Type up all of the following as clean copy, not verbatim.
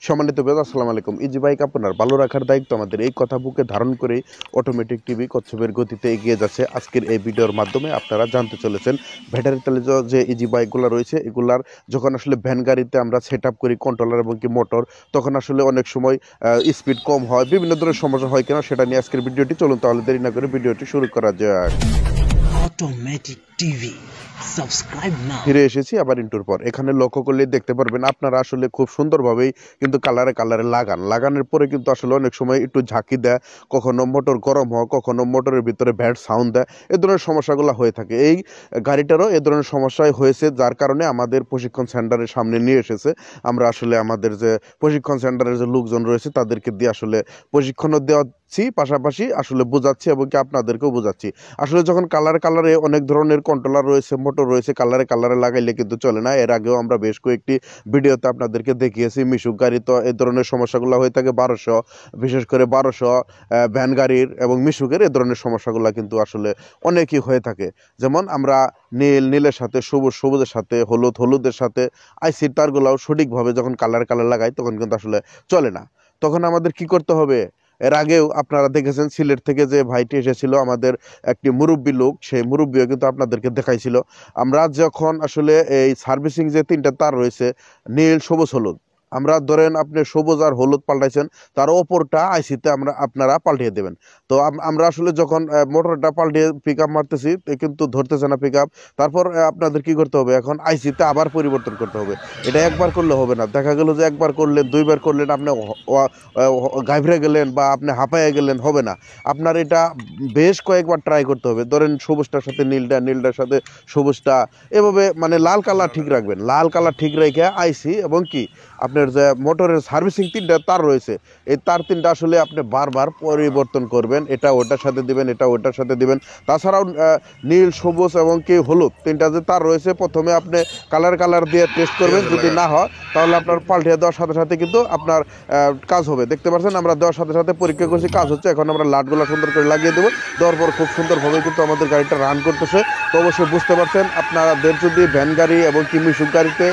সম্মানিত ভিউয়ার্স, আসসালামু আলাইকুম। ইজি বাইক আপনার ভালো রাখার দায়িত্ব আমাদের। এই কথা বুকে ধারণ করেই অটোমেটিক টিভি কচ্ছপের গতিতে এগিয়ে যাচ্ছে। আজকের এই ভিডিওর মাধ্যমে আপনারা জানতে চলেছেন ব্যাটারি চালিত যে ইজি বাইকগুলো রয়েছে, এগুলার যখন আসলে ভ্যান গাড়িতে আমরা সেট আপ করি কন্ট্রোলার এবং কি মোটর, তখন আসলে অনেক সময় স্পিড কম হয়, বিভিন্ন ধরনের সমস্যা হয় কেন সেটা নিয়ে আজকের ভিডিওটি। চলুন তাহলে দেরি না করে ভিডিওটি শুরু করা যাক। অটোমেটিক টিভি সাবস্ক্রাইব নাও। ফিরে এসেছি আবার ইন্টুর পর। এখানে লক্ষ্য করলে দেখতে পারবেন আপনারা আসলে খুব সুন্দরভাবেই কিন্তু কালারে লাগানোর পরে কিন্তু আসলে অনেক সময় একটু ঝাঁকি দেয়, কখনো মোটর গরম হয়, কখনো মোটরের ভিতরে ব্যাড সাউন্ড দেয়। এ ধরনের সমস্যাগুলো হয়ে থাকে। এই গাড়িটারও এ ধরনের সমস্যাই হয়েছে, যার কারণে আমাদের প্রশিক্ষণ সেন্টারের সামনে নিয়ে এসেছে। আমরা আসলে আমাদের যে প্রশিক্ষণ সেন্টারের যে লোকজন রয়েছে তাদেরকে দিয়ে আসলে প্রশিক্ষণও দেওয়াচ্ছি, পাশাপাশি আসলে বোঝাচ্ছি এবং কি আপনাদেরকেও বোঝাচ্ছি। আসলে যখন কালারে অনেক ধরনের কন্ট্রোলার রয়েছে, মোটর রয়েছে, কালারে লাগাইলে কিন্তু চলে না। এর আগেও আমরা বেশ কয়েকটি ভিডিওতে আপনাদেরকে দেখিয়েছি। মিশুক গাড়ি তো এই ধরনের সমস্যাগুলো হয়ে থাকে 1200, বিশেষ করে 1200 ভ্যান গাড়ির এবং মিশুকের এ ধরনের সমস্যাগুলো কিন্তু আসলে অনেকই হয়ে থাকে। যেমন আমরা নীলের সাথে সবুজের সাথে হলুদের সাথে আইসির তারগুলাও সঠিকভাবে যখন কালারে লাগাই তখন কিন্তু আসলে চলে না। তখন আমাদের কি করতে হবে? এর আগেও আপনারা দেখেছেন সিলেট থেকে যে ভাইটি এসেছিল, আমাদের একটি মুরব্বী লোক, সেই মুরব্বীও কিন্তু আপনাদেরকে দেখাইছিল। আমরা যখন আসলে এই সার্ভিসিং যে 3টা তার রয়েছে, নীল, সবুজ, হলুদ, আমরা ধরেন আপনি সবুজ আর হলুদ পাল্টাইছেন, তার ওপরটা আইসিতে আপনারা পাল্টিয়ে দেবেন। তো আমরা আসলে যখন মোটরটা পাল্টিয়ে পিক আপ মারতেছি কিন্তু ধরতেছে না পিক আপ। তারপর আপনাদের কি করতে হবে? এখন আইসিতে আবার পরিবর্তন করতে হবে। এটা একবার করলে হবে না। দেখা গেল যে একবার করলেন, 2বার করলেন, আপনি গাইভরে গেলেন বা আপনি হাঁপাইয়া গেলেন, হবে না। আপনার এটা বেশ কয়েকবার ট্রাই করতে হবে। ধরেন সবুজটার সাথে নীলটার সাথে সবুজটা, এভাবে মানে লাল কালার ঠিক রাখবেন। লাল কালার ঠিক রেখে আইসি এবং কি আপনার যে মোটরের সার্ভিসিং 3টা তার রয়েছে, এই তার 3টা আসলে আপনি বারবার পরিবর্তন করবেন। এটা ওটার সাথে দিবেন, এটা ওটার সাথে দিবেন। তাছাড়াও নীল, সবুজ এবং কি হলুদ 3টা যে তার রয়েছে, প্রথমে আপনি কালার দিয়ে টেস্ট করবেন। যদি না হয় তাহলে আপনার পাল্টিয়ে দেওয়ার সাথে সাথে কিন্তু আপনার কাজ হবে। দেখতে পাচ্ছেন আমরা দেওয়ার সাথে সাথে পরীক্ষা করছি, কাজ হচ্ছে। এখন আমরা লাটগুলো সুন্দর করে লাগিয়ে দেবো। দেওয়ার পর খুব সুন্দরভাবে কিন্তু আমাদের গাড়িটা রান করতেছে। তো অবশ্যই বুঝতে পারছেন, আপনাদের যদি ভ্যান গাড়ি এবং কি মিশুক গাড়িতে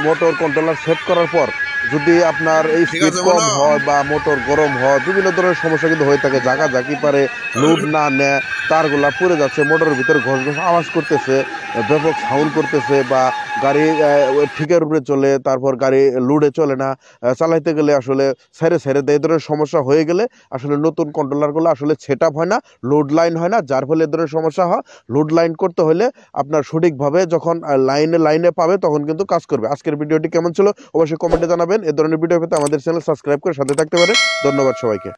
মোটর কন্ট্রোলার সেট করার পর যদি আপনার এই স্পিড কম হয় বা মোটর গরম হয়, বিভিন্ন ধরনের সমস্যা কিন্তু হয়ে থাকে। ঝাঁকি পারে, লোড না নেয়, তারগুলা পড়ে যাচ্ছে, মোটরের ভিতরে ঘষ আওয়াজ করতেছে, ব্যাপক সাউন্ড করতেছে, বা গাড়ি ঠিকের উপরে চলে, তারপর গাড়ি লোডে চলে না, চালাইতে গেলে আসলে ছেড়ে দেয়। এই ধরনের সমস্যা হয়ে গেলে আসলে নতুন কন্ট্রোলারগুলো আসলে সেট আপ হয় না, লোড লাইন হয় না, যার ফলে এ ধরনের সমস্যা হয়। লোড লাইন করতে হলে আপনার সঠিকভাবে যখন লাইনে পাবে তখন কিন্তু কাজ করবে। আজকের ভিডিওটি কেমন ছিল অবশ্যই কমেন্টে জানাবেন। এ ধরনের ভিডিও পেতে আমাদের চ্যানেল সাবস্ক্রাইব করে সাথে থাকতে পারেন। ধন্যবাদ সবাইকে।